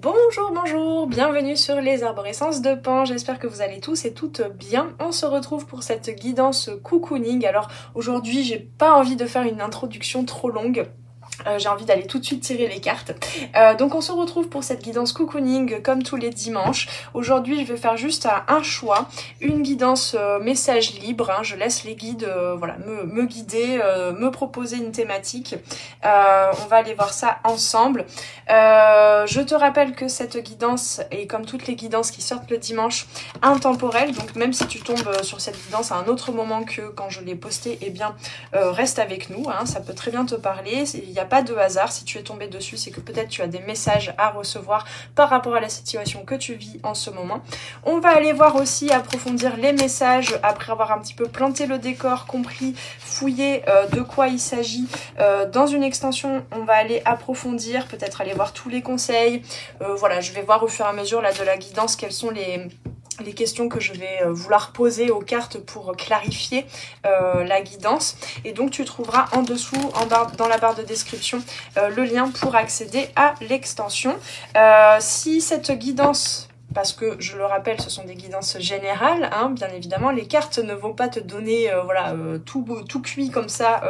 Bonjour, bonjour, bienvenue sur les arborescences de Pan, j'espère que vous allez tous et toutes bien. On se retrouve pour cette guidance cocooning. Alors aujourd'hui j'ai pas envie de faire une introduction trop longue. J'ai envie d'aller tout de suite tirer les cartes. Donc on se retrouve pour cette guidance cocooning comme tous les dimanches. Aujourd'hui je vais faire juste un choix, une guidance message libre. Je laisse les guides voilà, me guider, me proposer une thématique. On va aller voir ça ensemble. Je te rappelle que cette guidance est comme toutes les guidances qui sortent le dimanche, intemporelle. Donc même si tu tombes sur cette guidance à un autre moment que quand je l'ai postée, eh bien reste avec nous. Ça peut très bien te parler. Il n'y a pas de hasard, si tu es tombé dessus, c'est que peut-être tu as des messages à recevoir par rapport à la situation que tu vis en ce moment. On va aller voir aussi, approfondir les messages après avoir un petit peu planté le décor, compris, fouillé de quoi il s'agit. Dans une extension, on va aller approfondir, peut-être aller voir tous les conseils. Voilà, je vais voir au fur et à mesure là, de la guidance quels sont les questions que je vais vouloir poser aux cartes pour clarifier la guidance. Et donc tu trouveras en dessous, dans la barre de description, le lien pour accéder à l'extension. Si cette guidance... Parce que, je le rappelle, ce sont des guidances générales, bien évidemment. Les cartes ne vont pas te donner tout cuit comme ça,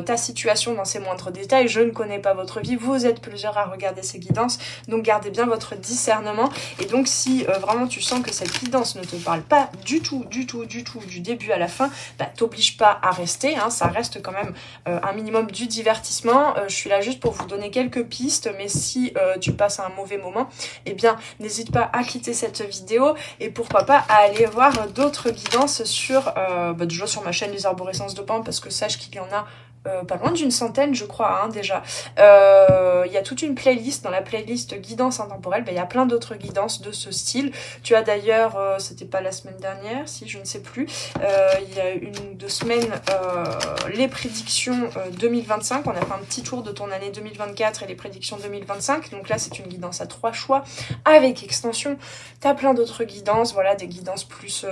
ta situation dans ses moindres détails. Je ne connais pas votre vie, vous êtes plusieurs à regarder ces guidances, donc gardez bien votre discernement. Et donc, si vraiment tu sens que cette guidance ne te parle pas du tout, du début à la fin, t'oblige pas à rester, ça reste quand même un minimum du divertissement. Je suis là juste pour vous donner quelques pistes, mais si tu passes un mauvais moment, eh bien, n'hésite pas à quitter cette vidéo et pourquoi pas à aller voir d'autres guidances sur, déjà sur ma chaîne Les Arborescences de Pan, parce que sache qu'il y en a pas loin d'une centaine je crois déjà. Il y a toute une playlist, dans la playlist guidance intemporelle, il y a plein d'autres guidances de ce style. Tu as d'ailleurs, c'était pas la semaine dernière, si je ne sais plus, il y a une ou deux semaines, les prédictions 2025, on a fait un petit tour de ton année 2024 et les prédictions 2025, donc là c'est une guidance à 3 choix avec extension. T'as plein d'autres guidances, voilà, des guidances plus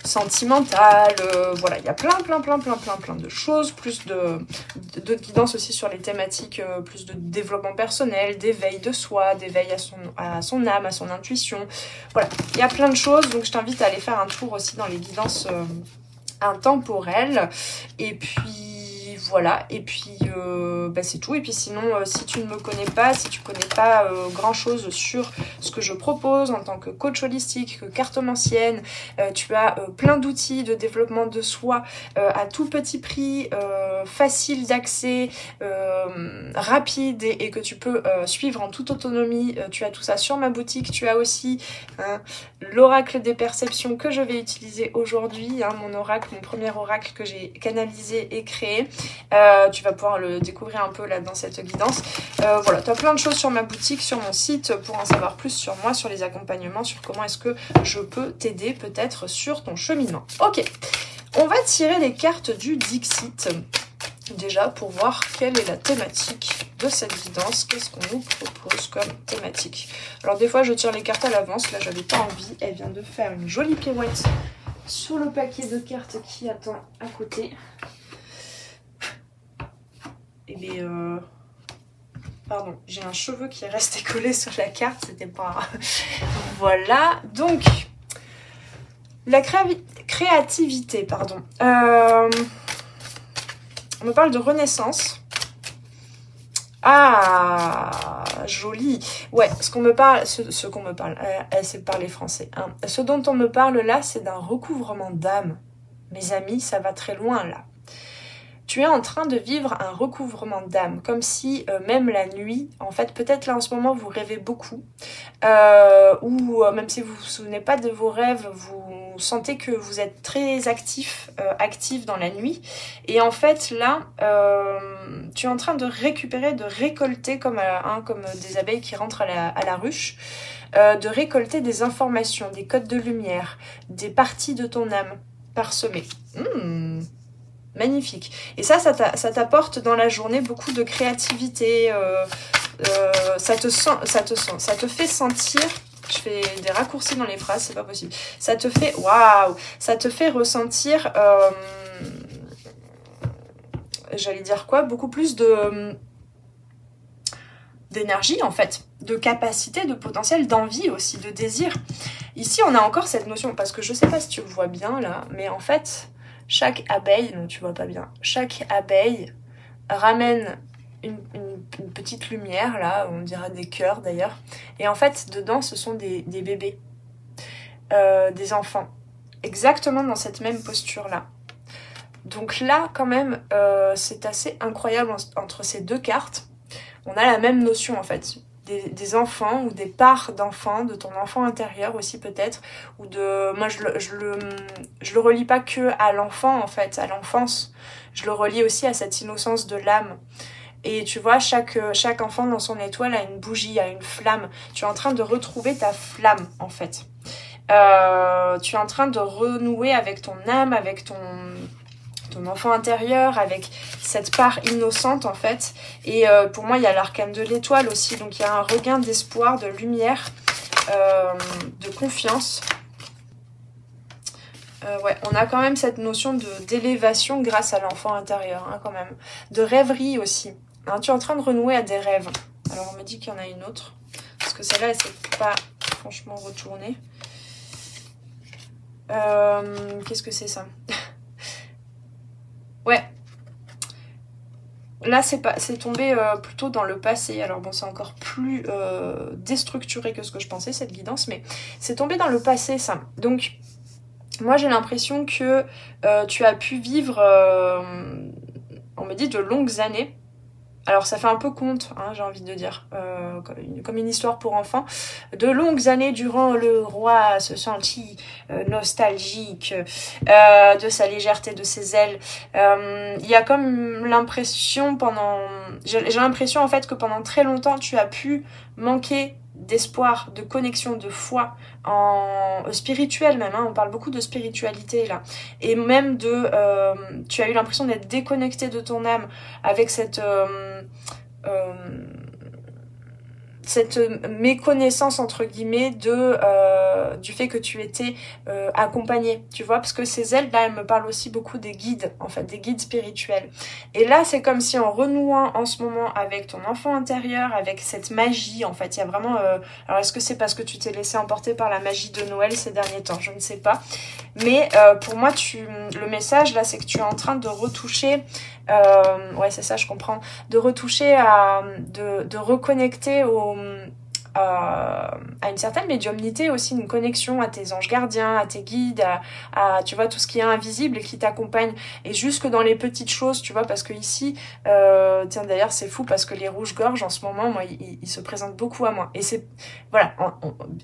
sentimentales, voilà, il y a plein de choses, plus d'autres guidances aussi sur les thématiques plus de développement personnel, d'éveil de soi, d'éveil à son âme, à son intuition. Voilà, il y a plein de choses, donc je t'invite à aller faire un tour aussi dans les guidances intemporelles. Et puis voilà, et puis c'est tout. Et puis sinon, si tu ne me connais pas, si tu connais pas grand chose sur ce que je propose en tant que coach holistique, que cartomancienne, tu as plein d'outils de développement de soi à tout petit prix, facile d'accès, rapide et que tu peux suivre en toute autonomie. Tu as tout ça sur ma boutique. Tu as aussi l'oracle des perceptions que je vais utiliser aujourd'hui, mon oracle, mon premier oracle que j'ai canalisé et créé. Tu vas pouvoir le découvrir un peu là dans cette guidance. Voilà, tu as plein de choses sur ma boutique, sur mon site pour en savoir plus sur moi, sur les accompagnements, sur comment est-ce que je peux t'aider peut-être sur ton cheminement. Ok, on va tirer les cartes du Dixit déjà pour voir quelle est la thématique de cette guidance, qu'est-ce qu'on nous propose comme thématique. Alors des fois je tire les cartes à l'avance, là j'avais pas envie, elle vient de faire une jolie pirouette sur le paquet de cartes qui attend à côté. Et bien, pardon, j'ai un cheveu qui est resté collé sur la carte, c'était pas... Voilà, donc, la créativité, pardon. On me parle de renaissance. Ah, joli. Ouais, ce qu'on me parle, c'est parler français. Ce dont on me parle là, c'est d'un recouvrement d'âme. Mes amis, ça va très loin là. Tu es en train de vivre un recouvrement d'âme, comme si même la nuit, en fait, peut-être là en ce moment vous rêvez beaucoup, ou même si vous vous souvenez pas de vos rêves, vous sentez que vous êtes très actif dans la nuit, et en fait là, tu es en train de récupérer, de récolter comme des abeilles qui rentrent à la ruche, de récolter des informations, des codes de lumière, des parties de ton âme parsemées. Magnifique. Et ça t'apporte dans la journée beaucoup de créativité. Ça te fait sentir. Je fais des raccourcis dans les phrases, c'est pas possible. Ça te fait, waouh, ça te fait ressentir. J'allais dire quoi? Beaucoup plus de d'énergie en fait, de capacité, de potentiel, d'envie aussi, de désir. Ici on a encore cette notion, parce que je sais pas si tu le vois bien là, mais en fait chaque abeille, non tu vois pas bien, chaque abeille ramène une petite lumière là, on dirait des cœurs d'ailleurs, et en fait dedans ce sont des bébés, des enfants, exactement dans cette même posture là. Donc là quand même c'est assez incroyable entre ces deux cartes. On a la même notion en fait, des enfants ou des parts d'enfants, de ton enfant intérieur aussi peut-être, ou de... Moi je le relie pas que à l'enfant en fait, à l'enfance, je le relie aussi à cette innocence de l'âme. Et tu vois, chaque enfant dans son étoile a une bougie, a une flamme. Tu es en train de retrouver ta flamme en fait. Tu es en train de renouer avec ton âme, avec ton enfant intérieur, avec cette part innocente en fait. Et pour moi il y a l'arcane de l'étoile aussi, donc il y a un regain d'espoir, de lumière, de confiance. Ouais, on a quand même cette notion d'élévation grâce à l'enfant intérieur, hein, quand même. De rêverie aussi. Hein, tu es en train de renouer à des rêves. Alors on me dit qu'il y en a une autre, parce que celle-là elle s'est pas franchement retournée. Qu'est-ce que c'est ça? Ouais. Là, c'est tombé plutôt dans le passé. Alors bon, c'est encore plus déstructuré que ce que je pensais, cette guidance, mais c'est tombé dans le passé, ça. Donc, moi, j'ai l'impression que tu as pu vivre, on me dit, de longues années. Alors ça fait un peu conte, hein, j'ai envie de dire, comme une histoire pour enfants. De longues années durant, le roi se sentit nostalgique de sa légèreté, de ses ailes. Il y a comme l'impression j'ai l'impression en fait que pendant très longtemps tu as pu manquer d'espoir, de connexion, de foi, en spirituel même, hein, on parle beaucoup de spiritualité là, et même tu as eu l'impression d'être déconnecté de ton âme avec cette méconnaissance entre guillemets du fait que tu étais accompagnée, tu vois, parce que ces ailes là elles me parlent aussi beaucoup des guides, en fait des guides spirituels, et là c'est comme si en renouant en ce moment avec ton enfant intérieur, avec cette magie en fait, il y a vraiment alors est-ce que c'est parce que tu t'es laissé emporter par la magie de Noël ces derniers temps, je ne sais pas, mais pour moi le message là c'est que tu es en train de retoucher ouais c'est ça, je comprends, de retoucher de reconnecter à une certaine médiumnité aussi, une connexion à tes anges gardiens, à tes guides, à tu vois tout ce qui est invisible et qui t'accompagne, et jusque dans les petites choses, tu vois, parce que ici tiens d'ailleurs c'est fou parce que les rouges-gorges en ce moment, moi ils se présentent beaucoup à moi, et c'est voilà,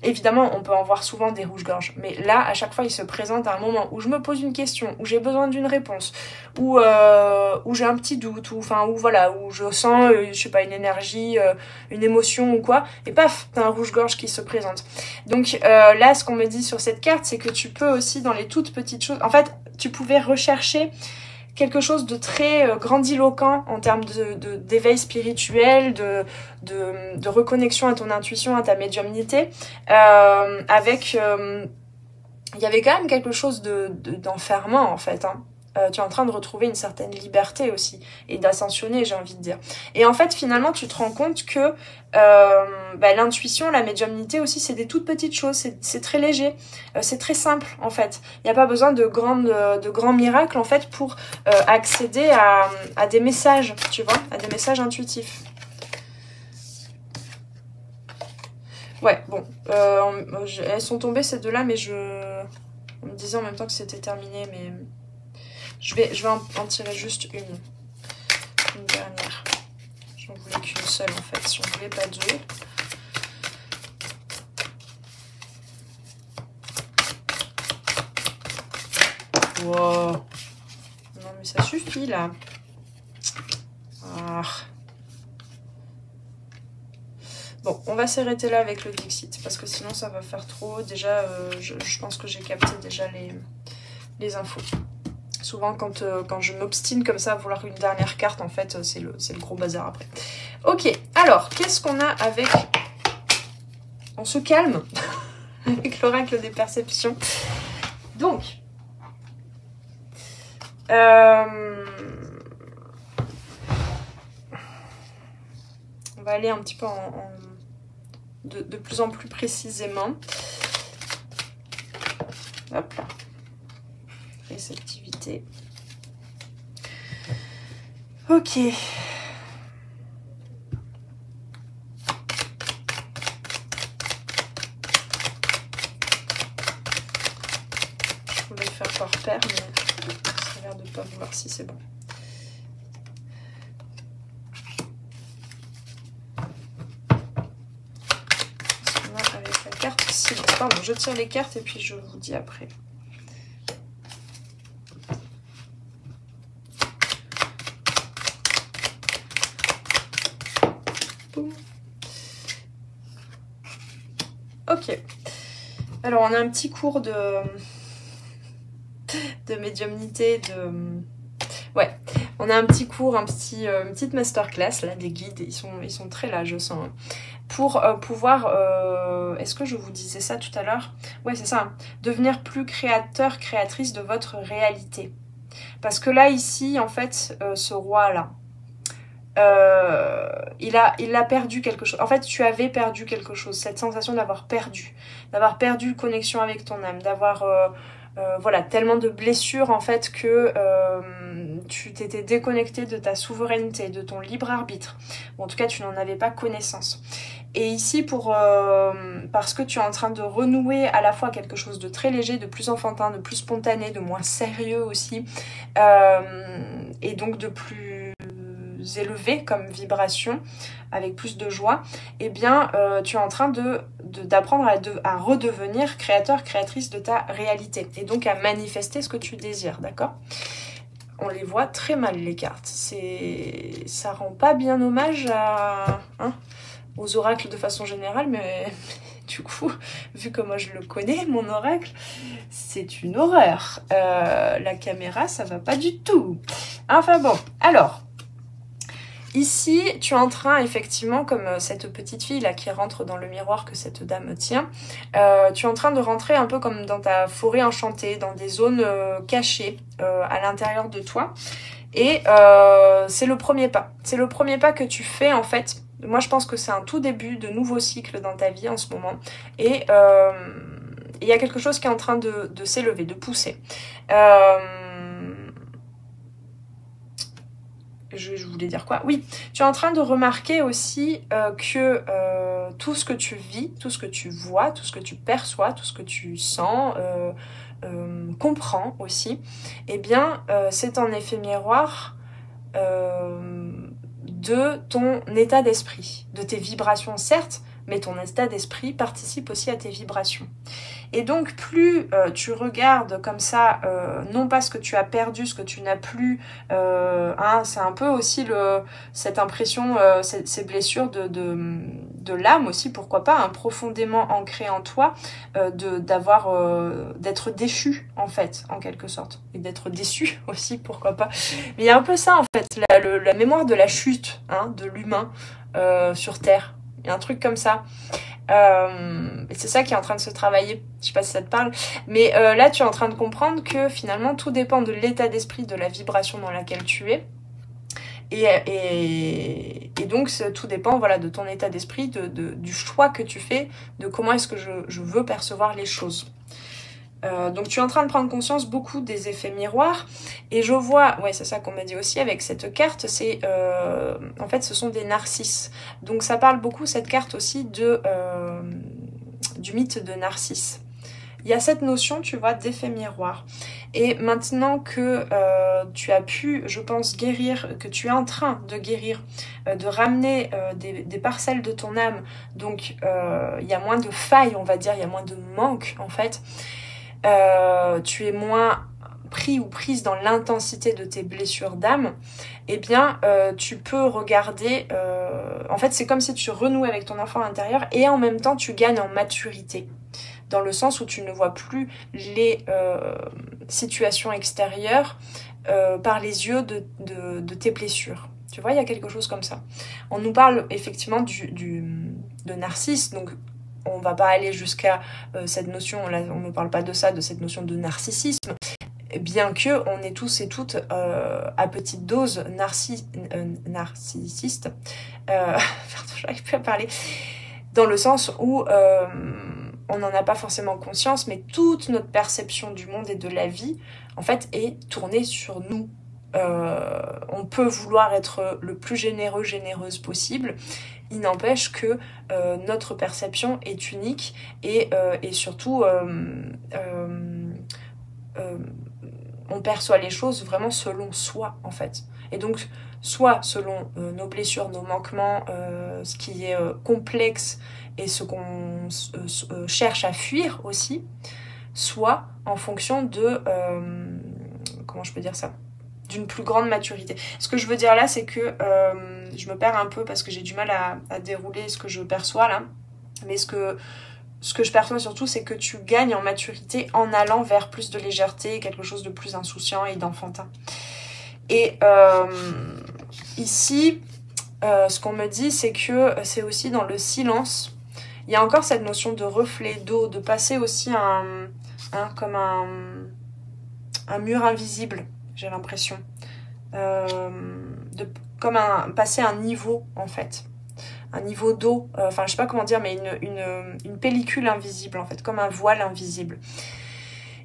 évidemment on peut en voir souvent des rouges-gorges, mais là à chaque fois ils se présentent à un moment où je me pose une question, où j'ai besoin d'une réponse, où j'ai un petit doute, ou enfin où voilà, où je sens je sais pas, une énergie, une émotion ou quoi, et paf, t'as un rouge-gorge qui se présente. Donc là ce qu'on me dit sur cette carte, c'est que tu peux aussi dans les toutes petites choses, en fait tu pouvais rechercher quelque chose de très grandiloquent en termes d'éveil spirituel, de reconnexion à ton intuition, à ta médiumnité, avec il y avait quand même quelque chose d'enfermant en fait, hein. Tu es en train de retrouver une certaine liberté aussi, et d'ascensionner, j'ai envie de dire. Et en fait, finalement, tu te rends compte que l'intuition, la médiumnité aussi, c'est des toutes petites choses, c'est très léger, c'est très simple, en fait. Il n'y a pas besoin de grands miracles, en fait, pour accéder à des messages, tu vois, à des messages intuitifs. Ouais, bon, elles sont tombées ces deux-là, mais on me disait en même temps que c'était terminé, mais... Je vais en tirer juste une dernière. J'en voulais qu'une seule en fait, si on voulait pas deux. Wow. Non mais ça suffit là. Ah. Bon, on va s'arrêter là avec le Dixit, parce que sinon ça va faire trop. Déjà, je pense que j'ai capté déjà les infos. Souvent quand je m'obstine comme ça à vouloir une dernière carte, en fait c'est le gros bazar après. Ok, alors qu'est-ce qu'on a avec... On se calme avec l'oracle des perceptions. Donc on va aller un petit peu de plus en plus précisément. Hop là. Réceptivité. Ok. Je voulais le faire par paire, mais ça a l'air de ne pas vouloir si c'est bon. Avec la carte, si, pardon, je tire les cartes et puis je vous dis après. Ok, alors on a un petit cours de médiumnité, ouais, on a un petit cours, une petite masterclass là, des guides, ils sont très là, je sens, pour pouvoir, est-ce que je vous disais ça tout à l'heure? Ouais, c'est ça, devenir plus créateur, créatrice de votre réalité. Parce que là, ici, en fait, ce roi-là, il a perdu quelque chose. En fait, tu avais perdu quelque chose. Cette sensation d'avoir perdu connexion avec ton âme, d'avoir voilà, tellement de blessures en fait que tu t'étais déconnecté de ta souveraineté, de ton libre arbitre. Bon, en tout cas, tu n'en avais pas connaissance. Et ici, parce que tu es en train de renouer à la fois quelque chose de très léger, de plus enfantin, de plus spontané, de moins sérieux aussi, et donc de plus élevé comme vibration, avec plus de joie, eh bien tu es en train d'apprendre à redevenir créateur, créatrice de ta réalité, et donc à manifester ce que tu désires, d'accord? On les voit très mal les cartes, ça rend pas bien hommage aux oracles de façon générale, mais du coup, vu que moi je le connais, mon oracle, c'est une horreur. La caméra, ça va pas du tout. Enfin bon, alors, ici, tu es en train, effectivement, comme cette petite fille là qui rentre dans le miroir que cette dame tient, tu es en train de rentrer un peu comme dans ta forêt enchantée, dans des zones cachées à l'intérieur de toi. Et c'est le premier pas. C'est le premier pas que tu fais, en fait. Moi, je pense que c'est un tout début de nouveau cycle dans ta vie en ce moment. Et il y a quelque chose qui est en train de s'élever, de pousser. Je voulais dire quoi? Oui, tu es en train de remarquer aussi que tout ce que tu vis, tout ce que tu vois, tout ce que tu perçois, tout ce que tu sens, comprends aussi, eh bien, c'est en effet miroir de ton état d'esprit, de tes vibrations certes, mais ton état d'esprit participe aussi à tes vibrations. Et donc plus tu regardes comme ça, non pas ce que tu as perdu, ce que tu n'as plus, c'est un peu aussi cette impression, ces blessures de l'âme aussi, pourquoi pas, profondément ancrées en toi, d'être déchu en fait, en quelque sorte, et d'être déçu aussi, pourquoi pas. Mais il y a un peu ça en fait, la mémoire de la chute de l'humain sur Terre, il y a un truc comme ça. Et c'est ça qui est en train de se travailler, je sais pas si ça te parle, mais là tu es en train de comprendre que finalement tout dépend de l'état d'esprit, de la vibration dans laquelle tu es, et donc tout dépend, voilà, de ton état d'esprit, du choix que tu fais, de comment est-ce que je veux percevoir les choses. Donc tu es en train de prendre conscience beaucoup des effets miroirs, et je vois, ouais, c'est ça qu'on m'a dit aussi avec cette carte, c'est en fait ce sont des narcisses, donc ça parle beaucoup cette carte aussi du mythe de Narcisse. Il y a cette notion, tu vois, d'effet miroir, et maintenant que tu as pu, je pense, guérir, que tu es en train de guérir, de ramener des parcelles de ton âme, donc il y a moins de failles, on va dire, il y a moins de manque en fait. Tu es moins pris ou prise dans l'intensité de tes blessures d'âme, eh bien tu peux regarder, en fait c'est comme si tu renouais avec ton enfant intérieur, et en même temps tu gagnes en maturité, dans le sens où tu ne vois plus les situations extérieures par les yeux de tes blessures. Tu vois, il y a quelque chose comme ça. On nous parle effectivement de Narcisse, donc on va pas aller jusqu'à cette notion, là on ne parle pas de ça, de cette notion de narcissisme, bien que on est tous et toutes à petite dose narcissistes, pardon, j'arrive plus à parler, dans le sens où on n'en a pas forcément conscience, mais toute notre perception du monde et de la vie, en fait, est tournée sur nous. On peut vouloir être le plus généreuse possible. Il n'empêche que notre perception est unique et surtout on perçoit les choses vraiment selon soi en fait. Et donc soit selon nos blessures, nos manquements, ce qui est complexe et ce qu'on cherche à fuir aussi, soit en fonction de comment je peux dire ça, d'une plus grande maturité. Ce que je veux dire là, c'est que je me perds un peu parce que j'ai du mal à dérouler ce que je perçois là, mais ce que je perçois surtout, c'est que tu gagnes en maturité en allant vers plus de légèreté, quelque chose de plus insouciant et d'enfantin. Et ici, ce qu'on me dit, c'est que c'est aussi dans le silence. Il y a encore cette notion de reflet d'eau, de passer aussi comme un mur invisible, j'ai l'impression. Passer un niveau, en fait. Un niveau d'eau, enfin je sais pas comment dire, mais une pellicule invisible, en fait, comme un voile invisible.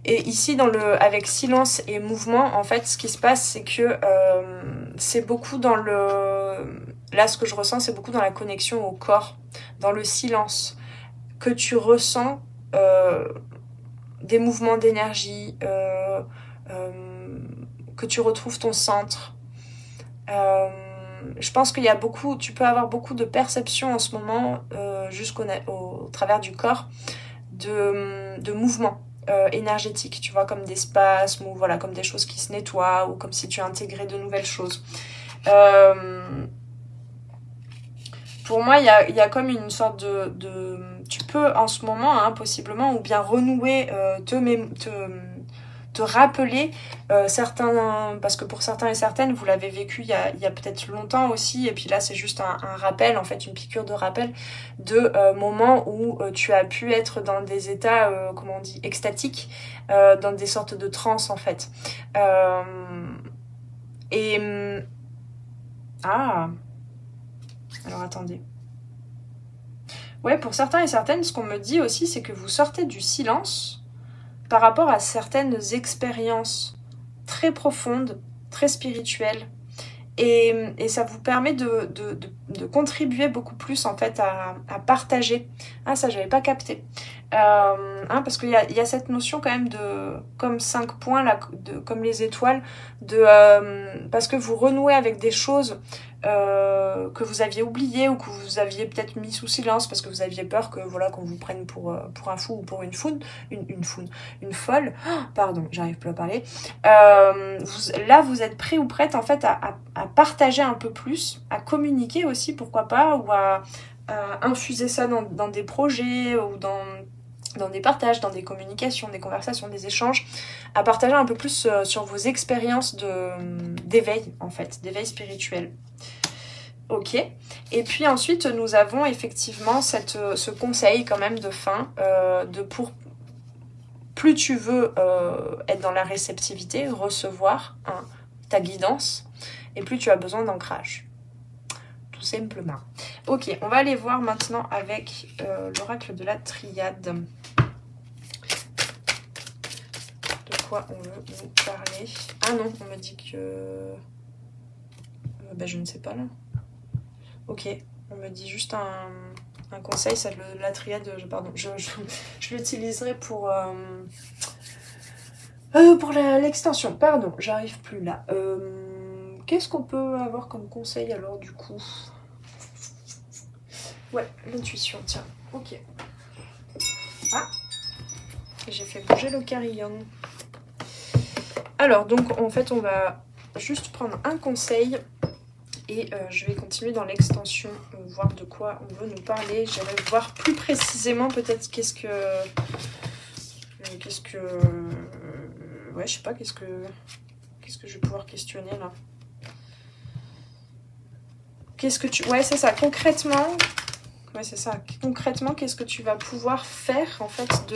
Et ici, avec silence et mouvement, en fait, ce qui se passe, c'est que c'est beaucoup dans là, ce que je ressens, c'est beaucoup dans la connexion au corps, dans le silence, que tu ressens des mouvements d'énergie, que tu retrouves ton centre. Je pense qu'il y a tu peux avoir beaucoup de perceptions en ce moment, au travers du corps, de mouvements énergétiques, tu vois, comme des spasmes, ou voilà, comme des choses qui se nettoient, ou comme si tu intégrais de nouvelles choses. Pour moi, il y a comme une sorte tu peux en ce moment, hein, possiblement, ou bien renouer, te rappeler certains, parce que pour certains et certaines, vous l'avez vécu il y a peut-être longtemps aussi, et puis là c'est juste un rappel, en fait, une piqûre de rappel de moments où tu as pu être dans des états, comment on dit, extatiques, dans des sortes de transes en fait. Alors attendez. Ouais, pour certains et certaines, ce qu'on me dit aussi, c'est que vous sortez du silence par rapport à certaines expériences très profondes, très spirituelles. Et ça vous permet de contribuer beaucoup plus en fait à partager. Ah, ça j'avais pas capté. Parce qu'il y a cette notion quand même comme 5 points, là, comme les étoiles, parce que vous renouez avec des choses que vous aviez oubliées ou que vous aviez peut-être mis sous silence parce que vous aviez peur que voilà qu'on vous prenne pour un fou ou pour une folle. Oh, pardon, j'arrive plus à parler. Là, vous êtes prêt ou prête en fait à partager un peu plus, à communiquer aussi, pourquoi pas, ou à infuser ça dans des projets ou dans des partages, dans des communications, des conversations, des échanges, à partager un peu plus sur vos expériences d'éveil, en fait, d'éveil spirituel. Ok. Et puis ensuite, nous avons effectivement ce conseil quand même de fin, plus tu veux être dans la réceptivité, recevoir ta guidance, et plus tu as besoin d'ancrage. Tout simplement. Ok, on va aller voir maintenant avec l'oracle de la triade. De quoi on veut nous parler? Ah non, on me dit que... je ne sais pas là. Ok, on me dit juste un conseil, ça, la triade, pardon, je l'utiliserai pour l'extension, pardon, j'arrive plus là. Qu'est-ce qu'on peut avoir comme conseil alors du coup? Ouais, l'intuition, tiens, ok. Ah, j'ai fait bouger le carillon. Alors, donc, en fait, on va juste prendre un conseil et je vais continuer dans l'extension, voir de quoi on veut nous parler. J'irai voir plus précisément peut-être qu'est-ce que... Ouais, je sais pas, qu'est-ce que je vais pouvoir questionner là? Ouais, c'est ça, concrètement... Ouais, c'est ça. Concrètement, qu'est-ce que tu vas pouvoir faire, en fait,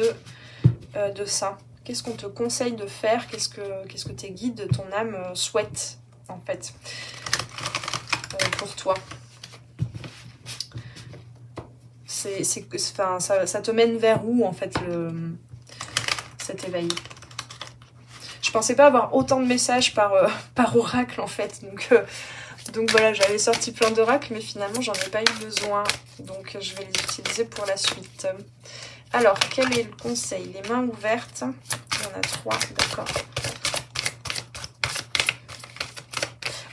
de ça? Qu'est-ce qu'on te conseille de faire? Qu'est-ce que tes guides, ton âme souhaitent en fait pour toi? Enfin, ça te mène vers où en fait cet éveil? Je pensais pas avoir autant de messages par oracle en fait, donc voilà, j'avais sorti plein d'oracles, mais finalement j'en ai pas eu besoin, donc je vais les utiliser pour la suite. Alors, quel est le conseil? Les mains ouvertes, il y en a 3, d'accord.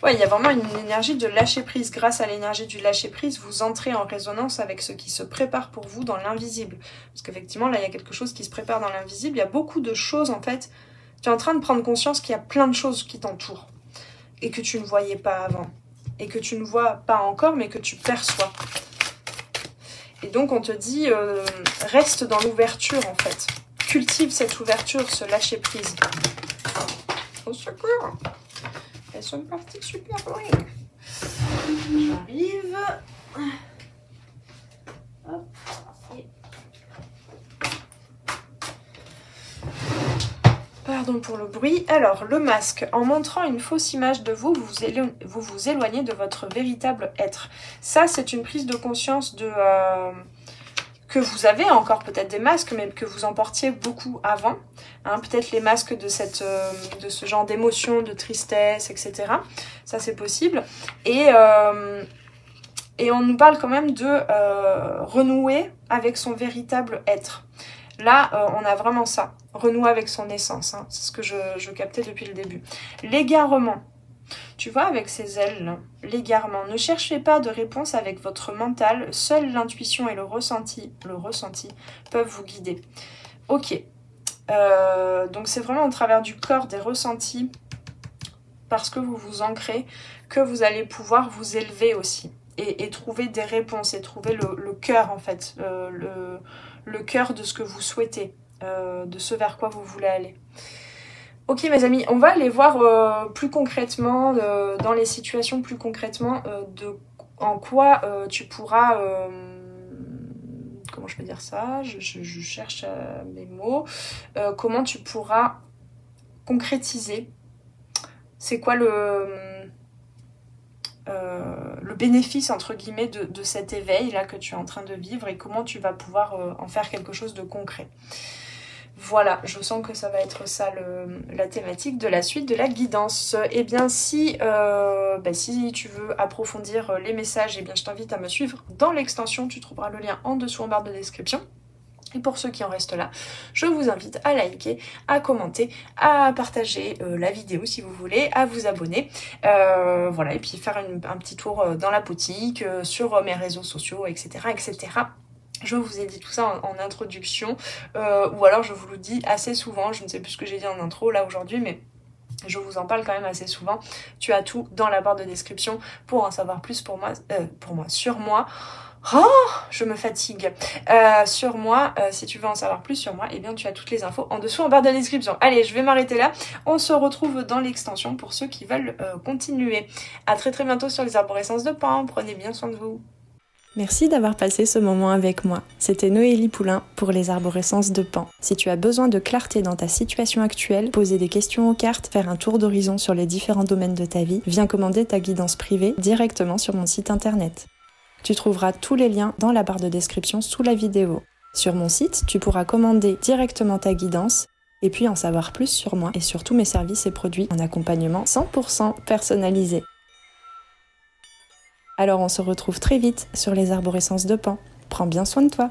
Ouais, il y a vraiment une énergie de lâcher prise. Grâce à l'énergie du lâcher prise, vous entrez en résonance avec ce qui se prépare pour vous dans l'invisible. Parce qu'effectivement, là, il y a quelque chose qui se prépare dans l'invisible. Il y a beaucoup de choses, en fait. Tu es en train de prendre conscience qu'il y a plein de choses qui t'entourent. Et que tu ne voyais pas avant. Et que tu ne vois pas encore, mais que tu perçois. Et donc, on te dit, reste dans l'ouverture, en fait. Cultive cette ouverture, ce lâcher prise. Au secours! Elles sont parties super loin. J'arrive. Hop. Et... Pardon pour le bruit. Alors, le masque. En montrant une fausse image de vous, vous vous éloignez de votre véritable être. Ça, c'est une prise de conscience que vous avez encore peut-être des masques, mais que vous en portiez beaucoup avant. Hein, peut-être les masques de ce genre d'émotions, de tristesse, etc. Ça, c'est possible. Et on nous parle quand même de renouer avec son véritable être. Là, on a vraiment ça. Renouer avec son essence. Hein. C'est ce que je captais depuis le début. L'égarement. Tu vois, avec ces ailes, l'égarement. Ne cherchez pas de réponse avec votre mental. Seule l'intuition et le ressenti peuvent vous guider. Ok. Donc c'est vraiment au travers du corps, des ressentis, parce que vous vous ancrez, que vous allez pouvoir vous élever aussi. Et trouver des réponses, et trouver le cœur en fait. Le cœur de ce que vous souhaitez. De ce vers quoi vous voulez aller. Ok mes amis, on va aller voir plus concrètement, dans les situations plus concrètement, en quoi tu pourras, comment je peux dire ça, je cherche mes mots, comment tu pourras concrétiser, c'est quoi le bénéfice entre guillemets de cet éveil là que tu es en train de vivre et comment tu vas pouvoir en faire quelque chose de concret. Voilà, je sens que ça va être ça la thématique de la suite de la guidance. Eh bien, si tu veux approfondir les messages, eh bien, je t'invite à me suivre dans l'extension. Tu trouveras le lien en dessous en barre de description. Et pour ceux qui en restent là, je vous invite à liker, à commenter, à partager la vidéo si vous voulez, à vous abonner. Voilà, et puis faire un petit tour dans la boutique, sur mes réseaux sociaux, etc., etc. Je vous ai dit tout ça en introduction, ou alors je vous le dis assez souvent, je ne sais plus ce que j'ai dit en intro là aujourd'hui, mais je vous en parle quand même assez souvent. Tu as tout dans la barre de description pour en savoir plus sur moi. Oh, je me fatigue. Sur moi, si tu veux en savoir plus sur moi, eh bien tu as toutes les infos en dessous en barre de description. Allez, je vais m'arrêter là. On se retrouve dans l'extension pour ceux qui veulent continuer. À très très bientôt sur les arborescences de Pan. Prenez bien soin de vous. Merci d'avoir passé ce moment avec moi. C'était Noélie Poulain pour les arborescences de Pan. Si tu as besoin de clarté dans ta situation actuelle, poser des questions aux cartes, faire un tour d'horizon sur les différents domaines de ta vie, viens commander ta guidance privée directement sur mon site internet. Tu trouveras tous les liens dans la barre de description sous la vidéo. Sur mon site, tu pourras commander directement ta guidance et puis en savoir plus sur moi et sur tous mes services et produits en accompagnement 100% personnalisé. Alors on se retrouve très vite sur les arborescences de Pan. Prends bien soin de toi.